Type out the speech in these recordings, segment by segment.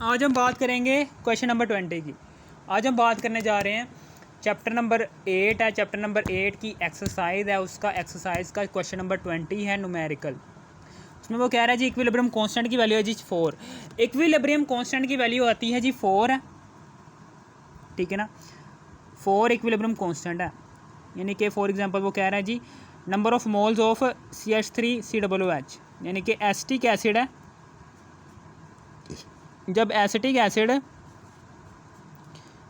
आज हम बात करेंगे क्वेश्चन नंबर 20 की। आज हम बात करने जा रहे हैं चैप्टर नंबर 8 है। चैप्टर नंबर 8 की एक्सरसाइज है, उसका एक्सरसाइज का क्वेश्चन नंबर 20 है न्यूमेरिकल। उसमें वो कह रहा है जी इक्विलिब्रियम कांस्टेंट की वैल्यू है जी 4। इक्विलिब्रियम कांस्टेंट की वैल्यू आती है जी 4 है, ठीक है ना। 4 इक्विलिब्रियम कांस्टेंट है, यानी कि फॉर एग्जांपल वो कह रहा है जी number of moles of CH3COOH, यानी कि एसिटिक एसिड है। जब एसिटिक एसिड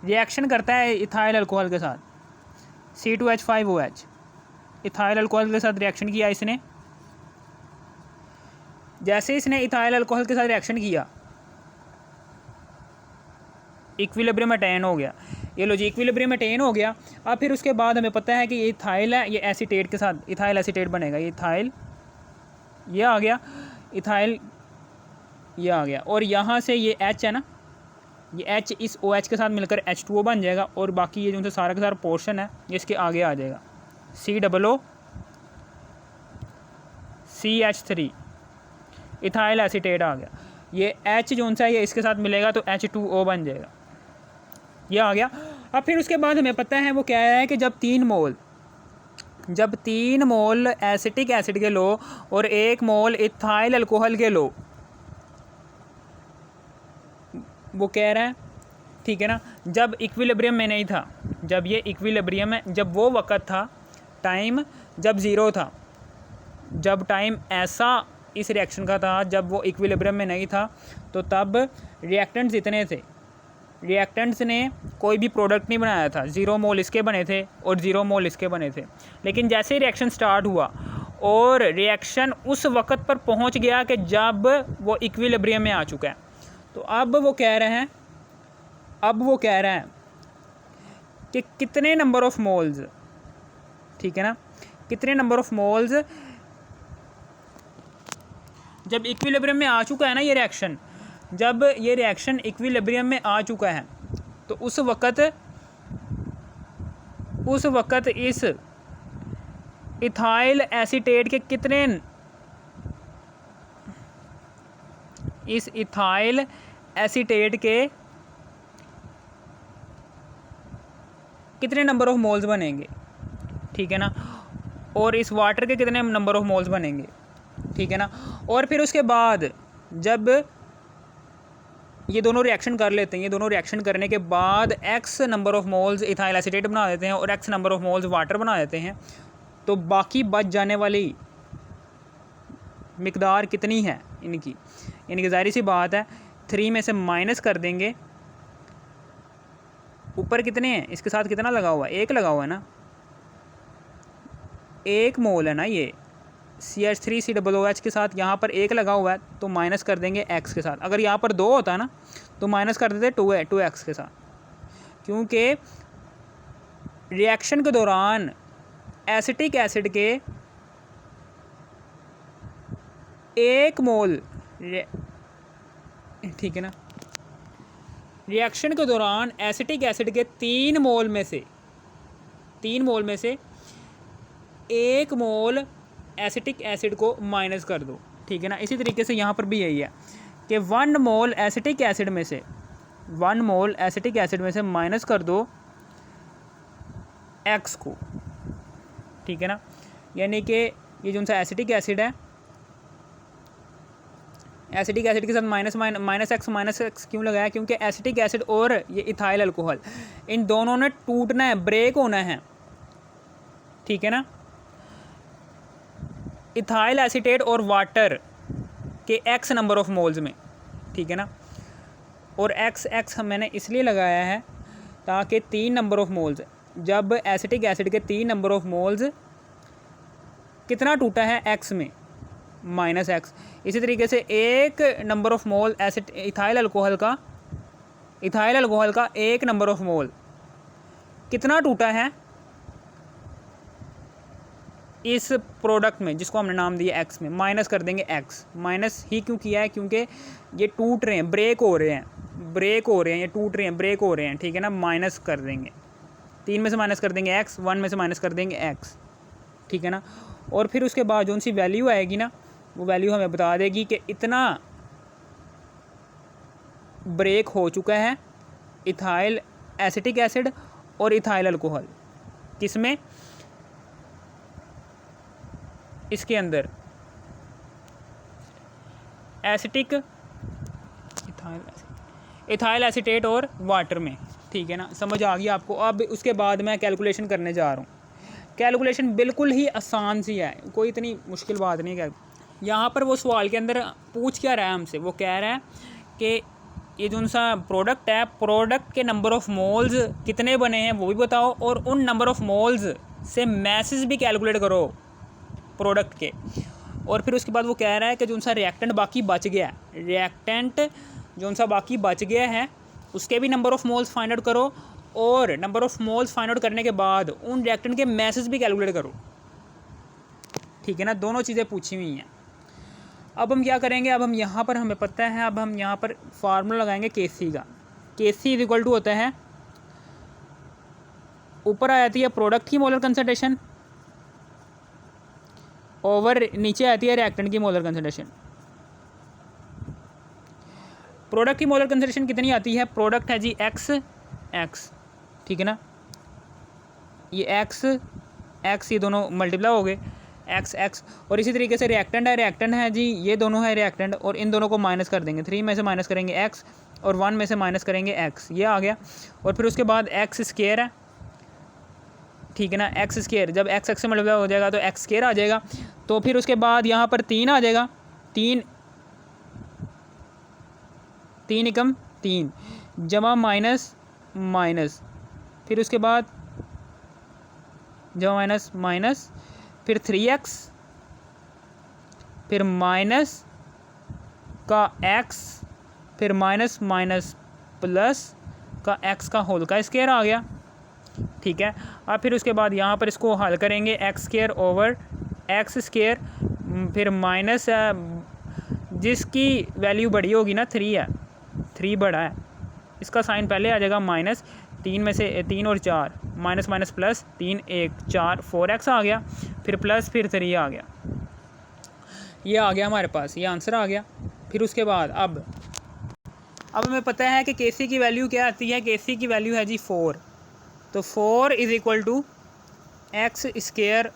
रिएक्शन करता है इथाइल अल्कोहल के साथ, C2H5OH, इथाइल अल्कोहल के साथ रिएक्शन किया इसने। जैसे इसने इथाइल अल्कोहल के साथ रिएक्शन किया, इक्विलिब्रियम अटेन हो गया। ये लो जी इक्विलिब्रियम अटेन हो गया। अब फिर उसके बाद हमें पता है कि ये इथाइल है, ये एसीटेट के साथ इथाइल एसीटेट बनेगा। ये इथाइल ये आ गया, इथाइल ये आ गया, और यहाँ से ये H है ना, ये H इस OH के साथ मिलकर H2O बन जाएगा, और बाकी ये जो उनसे सारा का सारा पोर्शन है ये इसके आगे आ जाएगा, COOCH3 इथाइल एसीटेट आ गया। ये H जो उनसा है ये इसके साथ मिलेगा तो H2O बन जाएगा, ये आ गया। अब फिर उसके बाद हमें पता है वो क्या है कि जब 3 मोल एसिटिक एसिड के लो और 1 मोल इथाइल अल्कोहल के लो, वो कह रहा है, ठीक है ना, जब इक्विलिब्रियम में नहीं था, जब ये इक्विलिब्रियम है, जब वो वक़्त था टाइम जब ज़ीरो था, जब टाइम ऐसा इस रिएक्शन का था जब वो इक्विलिब्रियम में नहीं था, तो तब रिएक्टेंट्स इतने थे, रिएक्टेंट्स ने कोई भी प्रोडक्ट नहीं बनाया था। 0 मोल इसके बने थे और 0 मोल इसके बने थे। लेकिन जैसे ही रिएक्शन स्टार्ट हुआ और रिएक्शन उस वक़्त पर पहुंच गया कि जब वो इक्विलिब्रियम में आ चुका है, तो अब वो कह रहे हैं कि कितने नंबर ऑफ मोल्स, ठीक है ना, कितने नंबर ऑफ मोल्स जब इक्विलिब्रियम में आ चुका है ना ये रिएक्शन, जब ये रिएक्शन इक्विलिब्रियम में आ चुका है, तो उस वक़्त इस इथाइल एसीटेट के कितने, इस इथाइल एसीटेट के कितने नंबर ऑफ मोल्स बनेंगे, ठीक है ना, और इस वाटर के कितने नंबर ऑफ मोल्स बनेंगे, ठीक है ना। और फिर उसके बाद जब ये दोनों रिएक्शन कर लेते हैं, ये दोनों रिएक्शन करने के बाद X number of moles ethyl acetate बना देते हैं और X number of moles water बना देते हैं, तो बाकी बच जाने वाली मिकदार कितनी है इनकी, इनकी ज़ाहिर सी बात है 3 में से माइनस कर देंगे। ऊपर कितने हैं, इसके साथ कितना लगा हुआ है, 1 लगा हुआ है ना, 1 मोल है ना ये CH3COOH के साथ, यहाँ पर 1 लगा हुआ है तो माइनस कर देंगे X के साथ। अगर यहाँ पर 2 होता है ना तो माइनस कर देते 2X के साथ, क्योंकि रिएक्शन के दौरान एसिटिक एसिड के 1 मोल, ठीक है ना, रिएक्शन के दौरान एसिटिक एसिड के 3 मोल में से 1 मोल एसिटिक एसिड को माइनस कर दो, ठीक है ना। इसी तरीके से यहाँ पर भी यही है कि 1 मोल एसिटिक एसिड में से माइनस कर दो X को, ठीक है ना। यानी कि ये जो सा एसिटिक एसिड है, एसिटिक एसिड के साथ माइनस एक्स क्यों लगाया, क्योंकि एसिटिक एसिड और ये इथाइल अल्कोहल इन दोनों ने टूटना है, ब्रेक होना है, ठीक है ना। इथाइल एसीटेट और वाटर के X नंबर ऑफ मोल्स में, ठीक है ना, और X मैंने इसलिए लगाया है ताकि 3 नंबर ऑफ मोल्स, जब एसिटिक एसिड के 3 नंबर ऑफ मोल्स कितना टूटा है X में, -X। इसी तरीके से 1 number of mole ethyl alcohol का 1 नंबर ऑफ मोल कितना टूटा है इस प्रोडक्ट में, जिसको हमने नाम दिया X में, माइनस कर देंगे X। माइनस ही क्यों किया है, क्योंकि ये टूट रहे हैं, ब्रेक हो रहे हैं, ये टूट रहे हैं, ब्रेक हो रहे हैं, ठीक है ना। माइनस कर देंगे, 3 में से माइनस कर देंगे X, 1 में से माइनस कर देंगे X, ठीक है ना। और फिर उसके बाद जो सी वैल्यू आएगी ना, वो वैल्यू हमें बता देगी कि इतना ब्रेक हो चुका है इथाइल एसिटिक एसिड और इथाइल अल्कोहल। किसमें? इसके अंदर एसिटिक इथाइल एसिटेट और वाटर में। ठीक है ना, समझ आ गया आपको। अब उसके बाद मैं कैलकुलेशन करने जा रहा हूँ। कैलकुलेशन बिल्कुल ही आसान सी है, कोई इतनी मुश्किल बात नहीं है। यहाँ पर वो सवाल के अंदर पूछ क्या रहा है हमसे, वो कह रहा है कि ये जो सा प्रोडक्ट है, प्रोडक्ट के नंबर ऑफ़ मोल्स कितने बने हैं वो भी बताओ, और उन नंबर ऑफ़ मोल्स से मैसेज भी कैलकुलेट करो प्रोडक्ट के। और फिर उसके बाद वो कह रहा है कि जो सा रिएक्टेंट बाकी बच गया है, रिएक्टेंट जो सा बाकी बच गया है उसके भी number of moles find out करो, और number of moles find out करने के बाद उन रिएक्टेंट के मैसेज भी कैलकुलेट करो। ठीक है ना, दोनों चीज़ें पूछी हुई हैं। अब हम क्या करेंगे, अब हम यहाँ पर हमें पता है, अब हम यहाँ पर फार्मूला लगाएंगे Kc का। Kc इज इक्वल टू होता है, ऊपर आ जाती है प्रोडक्ट की मोलर कंसंट्रेशन ओवर नीचे आती है रिएक्टेंट की मोलर कंसंट्रेशन। प्रोडक्ट की मोलर कंसंट्रेशन कितनी आती है? प्रोडक्ट है जी x, ठीक है ना, ये x ये दोनों मल्टीप्लाई हो गए x। और इसी तरीके से रिएक्टेंट है जी, ये दोनों है रिएक्टेंट, और इन दोनों को माइनस कर देंगे। 3 में से माइनस करेंगे x और 1 में से माइनस करेंगे x, ये आ गया। और फिर उसके बाद x स्क्वायर है, ठीक है ना, x स्क्वायर जब x से मल्टीप्लाई हो जाएगा तो x स्क्वायर आ जाएगा। तो फिर उसके बाद यहाँ पर 3 आ जाएगा, 3 एकम 3 जमा माइनस, फिर उसके बाद जमा माइनस, फिर 3x, फिर माइनस का x, फिर माइनस प्लस का x का होल का स्क्वायर आ गया। ठीक है, अब फिर उसके बाद यहाँ पर इसको हल करेंगे x square over x square, फिर माइनस जिसकी वैल्यू बड़ी होगी ना 3 है, 3 बड़ा है, इसका साइन पहले आ जाएगा माइनस। 3 में से 3 और 4 माइनस प्लस, 3 1 4 4x आ गया, फिर प्लस, फिर 3 आ गया। ये आ गया हमारे पास, ये आंसर आ गया। फिर उसके बाद अब हमें पता है कि Kc की वैल्यू क्या आती है। Kc की वैल्यू है जी 4, तो 4 is equal to X square.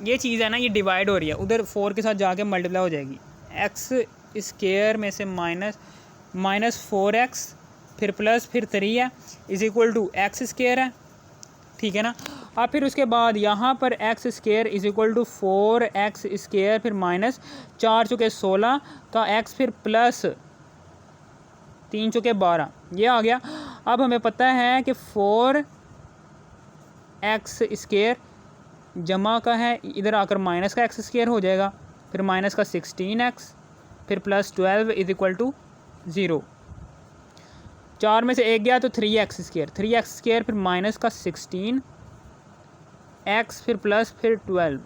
ये चीज़ है ना, ये डिवाइड हो रही है, उधर 4 के साथ जाके मल्टीप्लाई हो जाएगी। एक्स स्क्वायर में से माइनस 4x, फिर प्लस, फिर 3 है, is equal to X square है। ठीक है ना, अब फिर उसके बाद यहाँ पर X square is equal to 4x square, फिर माइनस 4 चुके 16 का x, फिर प्लस 3 चुके 12, ये आ गया। अब हमें पता है कि 4x स्क्वायर जमा का है, इधर आकर माइनस का x स्क्वायर हो जाएगा, फिर माइनस का 16x, फिर प्लस 12 इज इक्वल टू 0। 4 में से 1 गया तो 3x स्क्वायर, फिर माइनस का 16x, फिर प्लस, फिर 12।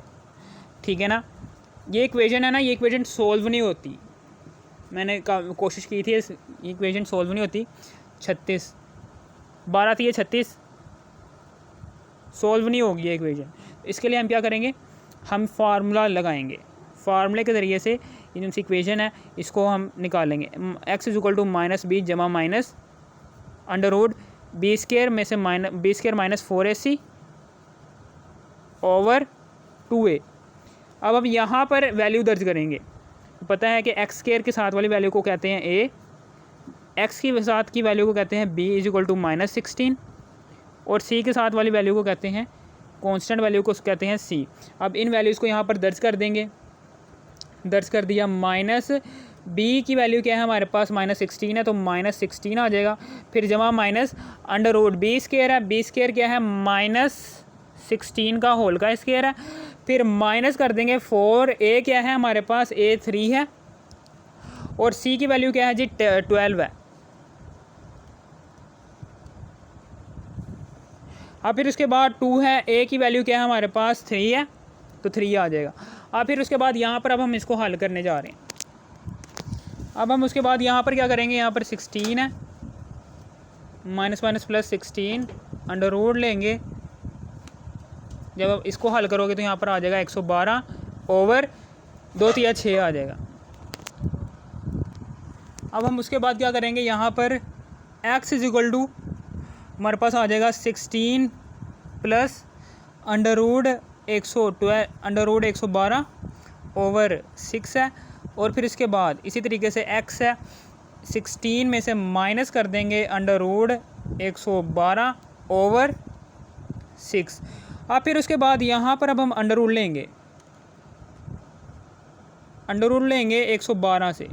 ठीक है ना, ये इक्वेशन है ना, ये इक्वेशन सोल्व नहीं होती, मैंने कोशिश की थी, ये इक्वेशन सोल्व नहीं होती। 36 12 थी, ये 36 सोल्व नहीं होगी ये इक्वेशन। इसके लिए हम क्या करेंगे, हम फार्मूला लगाएंगे, फार्मूले के ज़रिए से ये जो इक्वेशन है इसको हम निकालेंगे। x is equal to minus B जमा minus under root B square में से B square minus 4ac over 2a। अब हम यहाँ पर वैल्यू दर्ज करेंगे। पता है कि एक्स स्क्वायर के साथ वाली वैल्यू को कहते हैं a, एक्स की साथ की वैल्यू को कहते हैं b इज इक्वल टू -16, और c के साथ वाली वैल्यू को कहते हैं, कांस्टेंट वैल्यू को कहते हैं c। अब इन वैल्यूज़ को यहाँ पर दर्ज कर देंगे, दर्ज कर दिया। माइनस b की वैल्यू क्या है हमारे पास, -16 है, तो -16 आ जाएगा, फिर जमा minus under root B square है, बी स्क्वायर क्या है, -16 का होल का स्क्वायर है, फिर माइनस कर देंगे 4a क्या है हमारे पास, a 3 है, और c की वैल्यू क्या है जी 12 है। अब फिर उसके बाद 2 है, a की वैल्यू क्या है हमारे पास 3 है, तो 3 आ जाएगा। अब फिर उसके बाद यहाँ पर अब हम इसको हल करने जा रहे हैं। अब हम उसके बाद यहाँ पर क्या करेंगे, यहाँ पर 16 है, माइनस प्लस 16 अंडर रूट लेंगे। जब आप इसको हल करोगे तो यहाँ पर आ जाएगा 112 ओवर 2 3 6 आ जाएगा। अब हम उसके बाद क्या करेंगे, यहाँ पर x इज इक्वल टू हमारे पास आ जाएगा 16 प्लस √112 ओवर 6 है। और फिर इसके बाद इसी तरीके से x है, 16 में से माइनस कर देंगे √112 ओवर 6। अब फिर उसके बाद यहाँ पर अब हम अंडर रूट लेंगे 112 से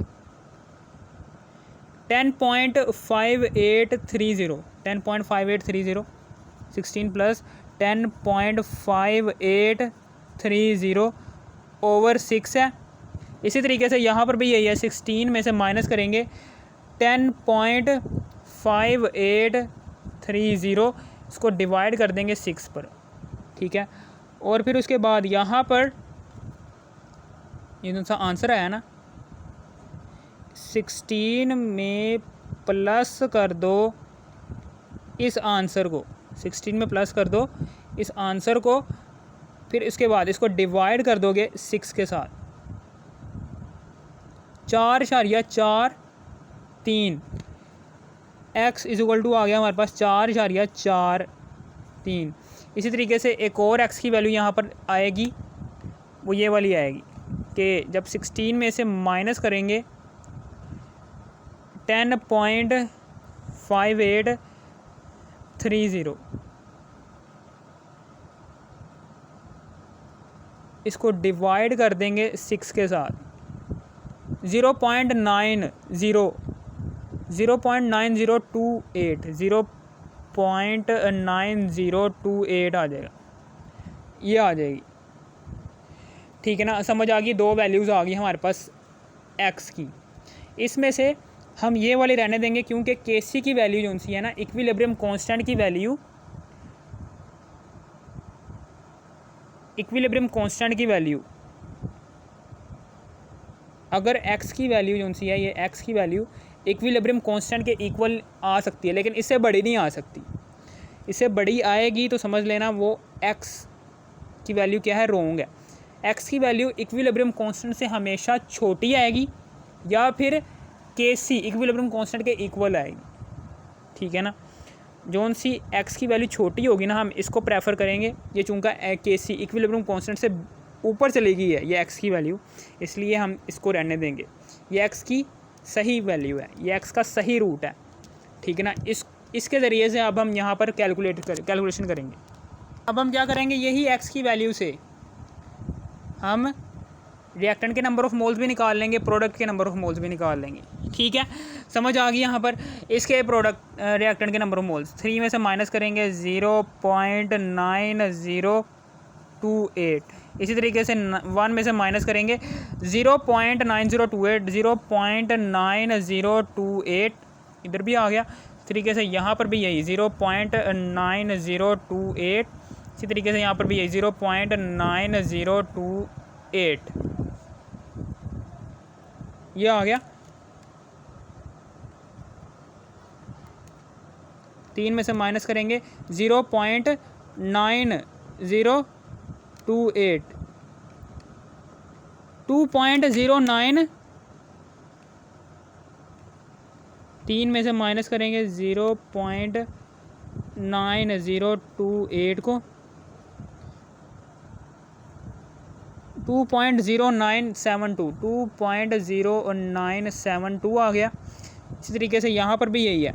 10.5830 16 प्लस 10.5830 ओवर 6 है। इसी तरीके से यहाँ पर भी यही है, 16 में से माइनस करेंगे 10.5830, इसको डिवाइड कर देंगे 6 पर, ठीक है। और फिर उसके बाद यहाँ पर ये कौन सा आंसर आया ना, 16 में प्लस कर दो इस आंसर को, 16 में प्लस कर दो इस आंसर को, फिर इसके बाद इसको डिवाइड कर दोगे 6 के साथ, 4.43 x इज इक्वल टू आ गया हमारे पास 4.43। इसी तरीके से एक और x की वैल्यू यहाँ पर आएगी, वो ये वाली आएगी कि जब 16 में से माइनस करेंगे 10.5830, इसको डिवाइड कर देंगे 6 के साथ, 0.9028 आ जाएगा, ये आ जाएगी, ठीक है ना। समझ आ गई, दो वैल्यूज़ आ गई हमारे पास x की। इसमें से हम ये वाली रहने देंगे क्योंकि केसी की वैल्यू जो सी है ना, इक्विलिब्रियम कांस्टेंट की वैल्यू, इक्विलिब्रियम कांस्टेंट की वैल्यू अगर x की वैल्यू जो सी है, ये x की वैल्यू इक्विलिब्रियम कांस्टेंट के इक्वल आ सकती है, लेकिन इससे बड़ी नहीं आ सकती। इससे बड़ी आएगी तो समझ लेना वो x की वैल्यू क्या है, रॉन्ग है। x की वैल्यू इक्विलिब्रियम कांस्टेंट से हमेशा छोटी आएगी या फिर केसी इक्विलिब्रियम कांस्टेंट के इक्वल आएगी, ठीक है ना। जोन सी x की वैल्यू छोटी होगी ना, हम इसको प्रेफर करेंगे, ये चूँकि केसी इक्विलिब्रियम कांस्टेंट से ऊपर चली गई है ये x की वैल्यू, इसलिए हम इसको रहने देंगे। ये x की सही वैल्यू है, ये x का सही रूट है, ठीक है ना। इसके ज़रिए से अब हम यहाँ पर कैलकुलेशन करेंगे। अब हम क्या करेंगे, यही x की वैल्यू से हम रिएक्टेंट के नंबर ऑफ़ मोल्स भी निकाल लेंगे, प्रोडक्ट के नंबर ऑफ़ मोल्स भी निकाल लेंगे, ठीक है। समझ आ गई यहाँ पर। इसके प्रोडक्ट रिएक्टेंट के नंबर ऑफ़ मोल्स 3 में से माइनस करेंगे 0.9028, इसी तरीके से 1 में से माइनस करेंगे 0.9028 इधर भी आ गया। इस तरीके से यहाँ पर भी यही 0.9028, इसी तरीके से यहाँ पर भी यही 0.9028, ये आ गया। 3 में से माइनस करेंगे 0.9028, 2.09, 3 में से माइनस करेंगे 0.9028 को 2.0972 आ गया। इसी तरीके से यहाँ पर भी यही है,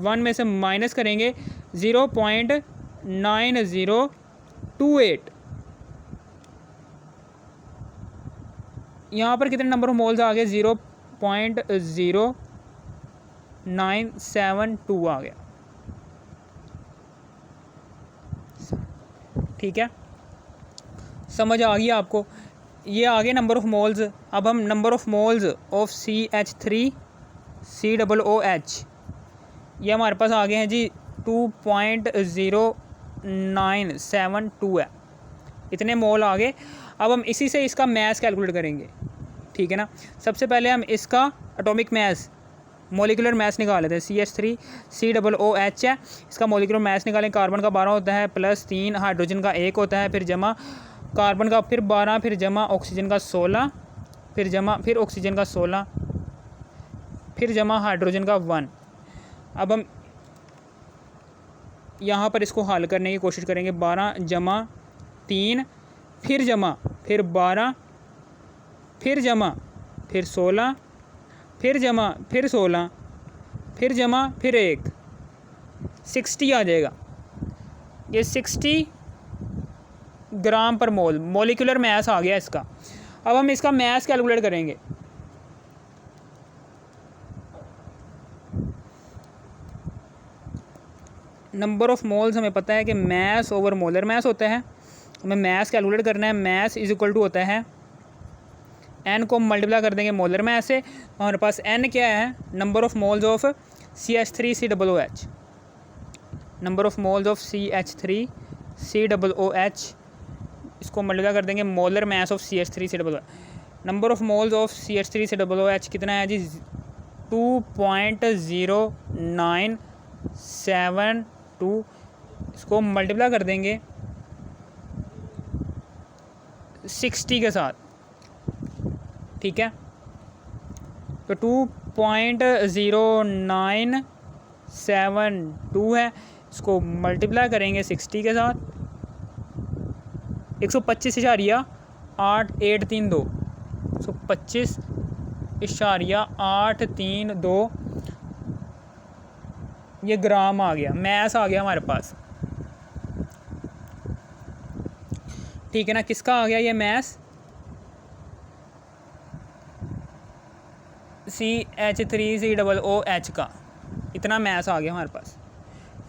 1 में से माइनस करेंगे 0.9028, यहाँ पर कितने नंबर ऑफ मोल्स आ गए, 0.0972 आ गया, ठीक है। समझ आ गई आपको, ये आ गए नंबर ऑफ़ मोल्स। अब हम number of moles of CH3COOH, ये हमारे पास आ गए हैं जी 2.0972 है, इतने मोल आ गए। अब हम इसी से इसका मैस कैलकुलेट करेंगे, ठीक है ना। सबसे पहले हम इसका एटॉमिक मैस, मॉलिक्यूलर मैस निकाल लेते हैं। CH3COOH है, इसका मॉलिक्यूलर मैस निकालें। कार्बन का 12 होता है, प्लस 3 हाइड्रोजन का 1 होता है, फिर जमा कार्बन का फिर 12, फिर जमा ऑक्सीजन का 16, फिर जमा फिर ऑक्सीजन का 16, फिर जमा हाइड्रोजन का 1। अब हम यहाँ पर इसको हल करने की कोशिश करेंगे। 12 जमा 3, फिर जमा, फिर 12, फिर जमा, फिर 16, फिर जमा, फिर 16, फिर जमा, फिर 1, 60 आ जाएगा। ये 60 ग्राम पर मोल मोलिकुलर मैस आ गया इसका। अब हम इसका मैस कैलकुलेट करेंगे। नंबर ऑफ मोल्स हमें पता है कि मैस ओवर मोलर मैस होता है। हमें मैस कैलकुलेट करना है। मैस इज इक्वल टू होता है एन को मल्टीप्लाई कर देंगे मोलर मैस से। हमारे पास एन क्या है? Number of moles of CH3COOH। Number of moles of CH3COOH, इसको मल्टीप्लाई कर देंगे molar mass of CH3COOH। Number of moles of CH3COOH कितना है जी? 2.0972। इसको मल्टीप्लाई कर देंगे 60 के साथ, ठीक है। तो 2.0972 है, इसको मल्टीप्लाई करेंगे 60 के साथ, 125.8832, 125.832 ये ग्राम आ गया, मैस आ गया हमारे पास, ठीक है ना। किसका आ गया ये मैस? CH3COOH का, इतना मैस आ गया हमारे पास,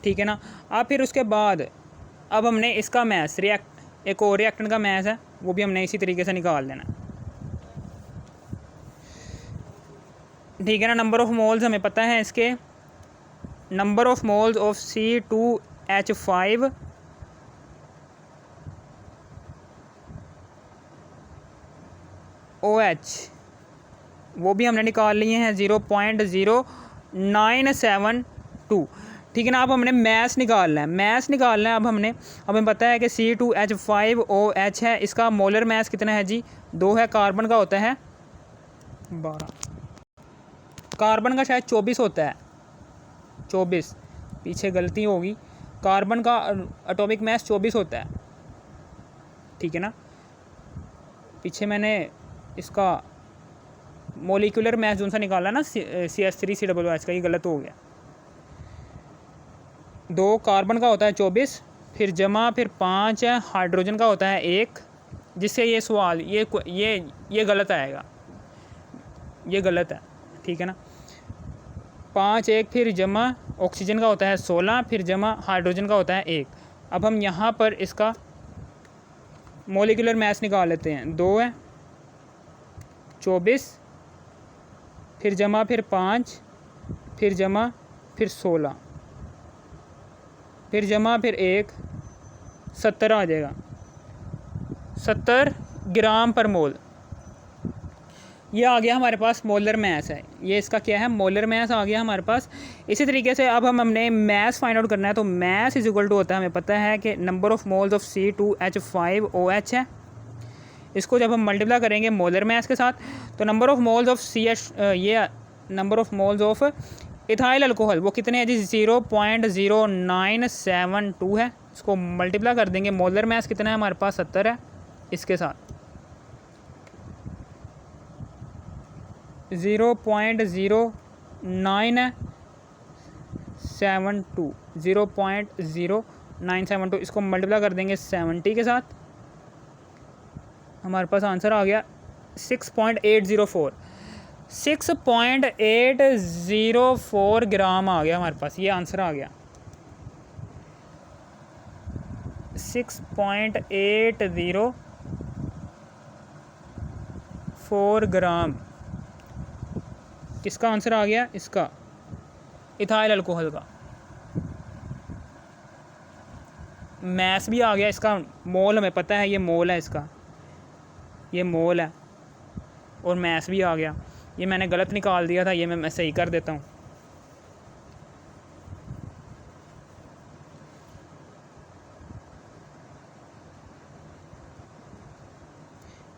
ठीक है ना। अब फिर उसके बाद अब हमने इसका मैस एक और रिएक्टेंट का मैस है, वो भी हमने इसी तरीके से निकाल देना, ठीक है ना। नंबर ऑफ मोल्स हमें पता है इसके। Number of moles of C2H5 OH वो भी हमने निकाल लिए हैं 0.0972, ठीक है ना। अब हमने मैस निकालना है, अब हमें पता है कि C2H5OH है, इसका मोलर मैस कितना है जी? 2 है। कार्बन का होता है 12, कार्बन का शायद 24 होता है, 24, पीछे गलती होगी। कार्बन का एटॉमिक मैस 24 होता है, ठीक है ना। पीछे मैंने इसका मोलिकुलर मैस जो सा निकाला ना CH3COOH का, ये गलत हो गया। 2 कार्बन का होता है 24, फिर जमा, फिर 5 है हाइड्रोजन का होता है 1, जिससे ये सवाल ये गलत आएगा, ये गलत है, ठीक है ना। 5 1, फिर जमा ऑक्सीजन का होता है 16, फिर जमा हाइड्रोजन का होता है 1। अब हम यहाँ पर इसका मोलिकुलर मैस निकाल लेते हैं। 2 है 24, फिर जमा, फिर 5, फिर जमा, फिर 16, फिर जमा, फिर 1, 70 आ जाएगा, 70 ग्राम पर मोल। ये आ गया हमारे पास मोलर मैस है, ये इसका क्या है? मोलर मैस आ गया हमारे पास। इसी तरीके से अब हमने मैस फाइंड आउट करना है, तो मैस इज इक्वल टू होता है, हमें पता है कि number of moles of C2H5OH है, इसको जब हम मल्टीप्लाई करेंगे मोलर मैस के साथ, तो number of moles of number of moles of ethyl alcohol वो कितने हैं जी? 0.0972 है, इसको मल्टीप्लाई कर देंगे। मोलर मैस कितना है हमारे पास? 70 है, इसके साथ 0.0972, इसको मल्टीप्लाई कर देंगे 70 के साथ, हमारे पास आंसर आ गया 6.804 ग्राम आ गया हमारे पास, ये आंसर आ गया 6.804 ग्राम। किसका आंसर आ गया? इसका इथाइल अल्कोहल का। मैस भी आ गया, इसका मोल हमें पता है, ये मोल है इसका, ये मोल है, और मैस भी आ गया। ये मैंने गलत निकाल दिया था, ये मैं सही कर देता हूँ।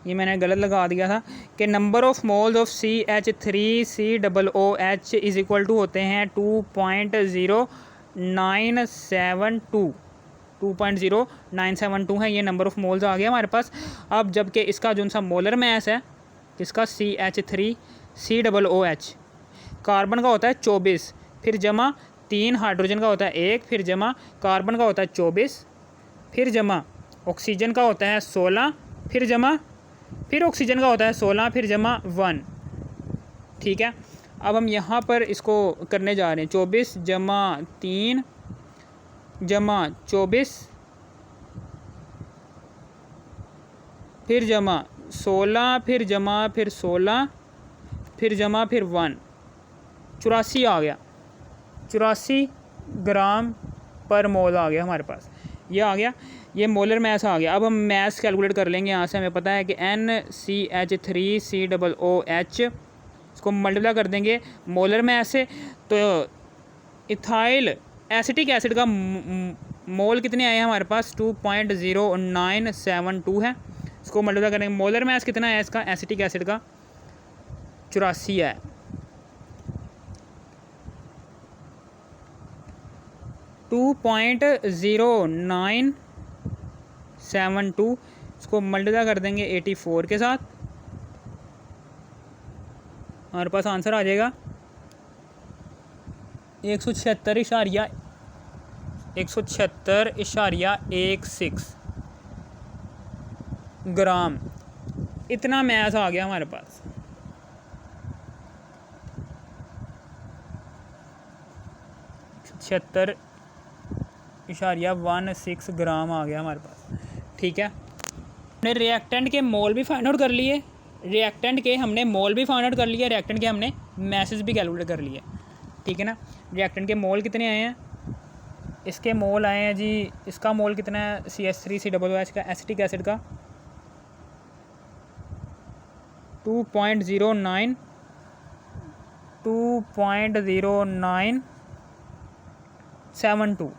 ये मैंने गलत लगा दिया था कि number of moles of CH3COOH is equal to होते हैं 2.0972 है। ये नंबर ऑफ़ मोल्स आ गया हमारे पास। अब जबकि इसका जो सा मोलर मैस है किसका CH3COOH कार्बन का होता है 24, फिर जमा 3 हाइड्रोजन का होता है 1, फिर जमा कार्बन का होता है 24, फिर जमा ऑक्सीजन का होता है 16, फिर ऑक्सीजन का होता है 16, फिर जमा 1। ठीक है, अब हम यहाँ पर इसको करने जा रहे हैं 24 जमा 3 जमा 24 फिर जमा 16 फिर जमा फिर 16 फिर जमा फिर 1, 84 आ गया। 84 ग्राम पर मोल आ गया हमारे पास। ये आ गया, ये मोलर मैस आ गया। अब हम मैस कैलकुलेट कर लेंगे। यहाँ से हमें पता है कि NCH3COOH इसको मल्टीप्लाई कर देंगे मोलर मैस से, तो इथाइल एसिटिक एसिड का मोल कितने आए हैं हमारे पास 2.0972 है। इसको मल्टीप्लाई करेंगे, मोलर मैस कितना है इसका एसिटिक एसिड का 84 है। (2.0972) इसको मल्टीप्लाई कर देंगे 84 के साथ, हमारे पास आंसर आ जाएगा 176.16 ग्राम। इतना मैस आ गया हमारे पास। (76.16 ग्राम आ गया हमारे पास। ठीक है, हमने रिएक्टेंट के मोल भी फाइंड आउट कर लिए, रिएक्टेंट के हमने मैसेज भी कैलकुलेट कर लिए। ठीक है ना, रिएक्टेंट के मोल कितने आए हैं, इसके मोल आए हैं जी, इसका मोल कितना है CH3COOH का एसिटिक एसिड का 2.0972।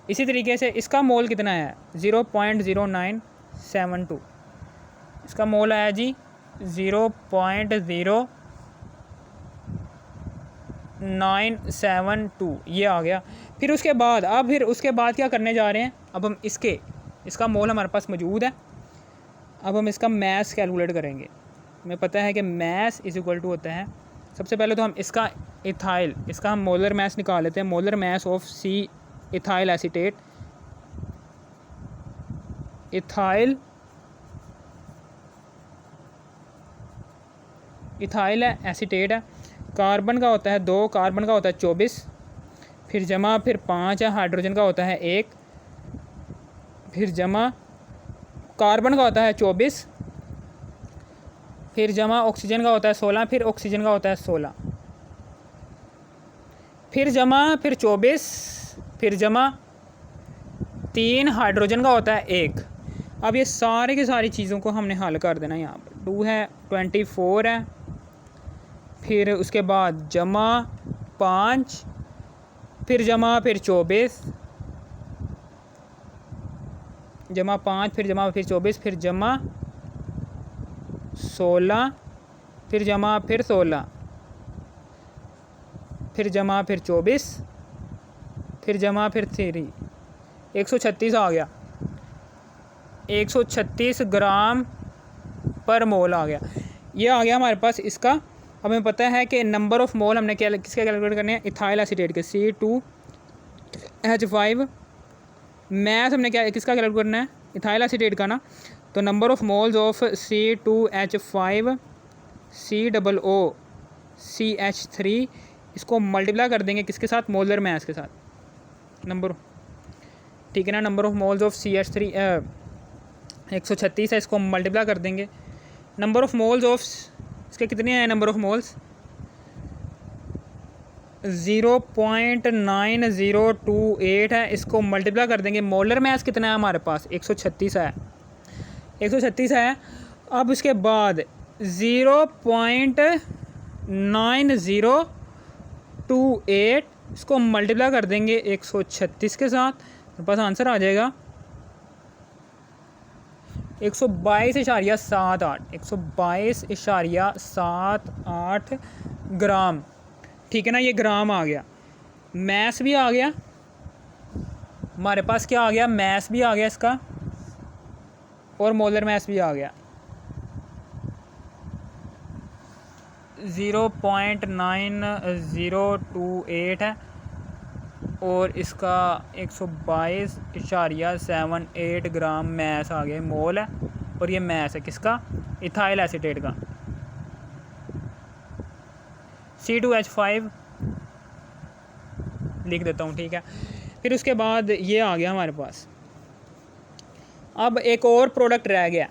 इसी तरीके से इसका मोल कितना है 0.0972, इसका मोल आया जी 0.0972, ये आ गया। फिर उसके बाद क्या करने जा रहे हैं, अब हम इसका मोल हमारे पास मौजूद है। अब हम इसका मैस कैलकुलेट करेंगे। हमें पता है कि मैस इज इक्वल टू होता है, सबसे पहले तो हम इसका इसका हम मोलर मैस निकाल लेते हैं। Molar mass of C ethyl acetate, ethyl acetate है, कार्बन का होता है 2, कार्बन का होता है 24, फिर जमा फिर 5 है, हाइड्रोजन का होता है 1, फिर जमा कार्बन का होता है 24, फिर जमा ऑक्सीजन का होता है 16, फिर ऑक्सीजन का होता है 16, फिर जमा फिर 24, फिर जमा 3 हाइड्रोजन का होता है 1। अब ये सारे की सारी चीज़ों को हमने हल कर देना। यहाँ पर 2 है, 24 है, फिर उसके बाद जमा 5, फिर जमा फिर 24, जमा 5, फिर जमा फिर 24, फिर जमा 16, फिर जमा फिर 16, फिर जमा फिर 24, फिर जमा फिर 3, 136 आ गया। 136 ग्राम पर मोल आ गया। ये आ गया हमारे पास इसका। हमें पता है कि नंबर ऑफ़ मोल हमने किसके कैलकुलेट करने हैं, इथाइल एसीटेट के C2H5। मैथ हमने किसका कैलकुलेट करना है, इथाइल एसीटेट का ना। तो number of moles of C2H5 COOCH3 इसको मल्टीप्लाई कर देंगे किसके साथ, मोलर मैस के साथ नंबर। ठीक है ना, number of moles of CH3 136 है, इसको मल्टीप्लाई कर देंगे। नंबर ऑफ़ मोल्स ऑफ इसके कितने हैं, नंबर ऑफ़ मोल्स 0.9028 है, इसको मल्टीप्लाई कर देंगे। मोलर मैस कितना है हमारे पास 136 है, 136 है। अब उसके बाद 0.9028 इसको मल्टीप्लाई कर देंगे 136 के साथ, तो पास आंसर आ जाएगा 122.78 122.78 ग्राम, ठीक है ना। ये ग्राम आ गया, मैस भी आ गया हमारे पास, क्या आ गया, मैस भी आ गया इसका, और मोलर मैस भी आ गया 0.9028 है, और इसका 122.78 ग्राम मैस आ गया, मोल है। और ये मैस है किसका, इथाइल एसीटेट का, C2H5 लिख देता हूँ, ठीक है। फिर उसके बाद ये आ गया हमारे पास। अब एक और प्रोडक्ट रह गया,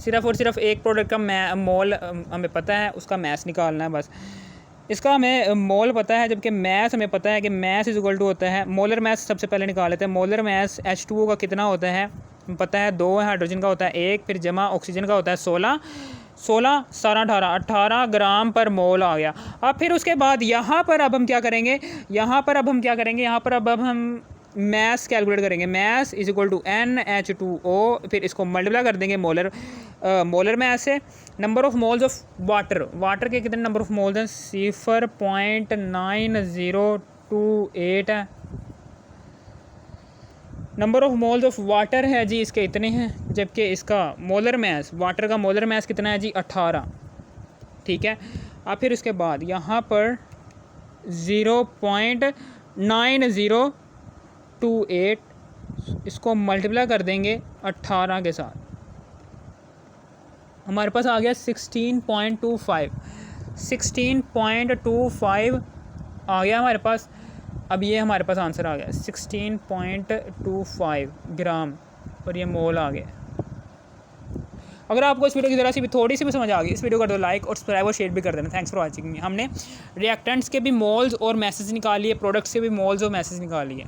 सिर्फ़ और सिर्फ एक प्रोडक्ट का मोल हमें पता है, उसका मैस निकालना है बस। इसका हमें मोल पता है, जबकि मैस हमें पता है कि मैस इज इक्वल टू होता है, मोलर मैस सबसे पहले निकाल लेते हैं। मोलर मैस H2O का कितना होता है, पता है 2 है, हाइड्रोजन का होता है 1, फिर जमा ऑक्सीजन का होता है 16, 18 ग्राम पर मोल आ गया। अब फिर उसके बाद यहाँ पर अब हम क्या करेंगे, यहाँ पर अब हम मैस कैलकुलेट करेंगे। Mass is equal to NH2O, फिर इसको मल्टीप्लाई कर देंगे मोलर मैस से। Number of moles of water के कितने नंबर ऑफ मोल्स हैं, 0.9028 है। Number of moles of water है जी इसके इतने हैं, जबकि इसका मोलर मैस, वाटर का मोलर मैस कितना है जी 18, ठीक है। अब फिर उसके बाद यहाँ पर 0.9028 इसको मल्टीप्लाई कर देंगे 18 के साथ, हमारे पास आ गया 16.25 आ गया हमारे पास। अब ये हमारे पास आंसर आ गया 16.25 ग्राम, और ये मोल आ गया। अगर आपको इस वीडियो की ज़रा सी भी थोड़ी सी भी समझ आ गई, इस वीडियो को कर दो लाइक और सब्सक्राइब और शेयर भी कर देना। Thanks for watching. हमने रिएक्टेंट्स के भी मोल्स और मैसेज निकाल लिए, प्रोडक्ट्स के भी मोल्स और मैसेज निकाल लिए।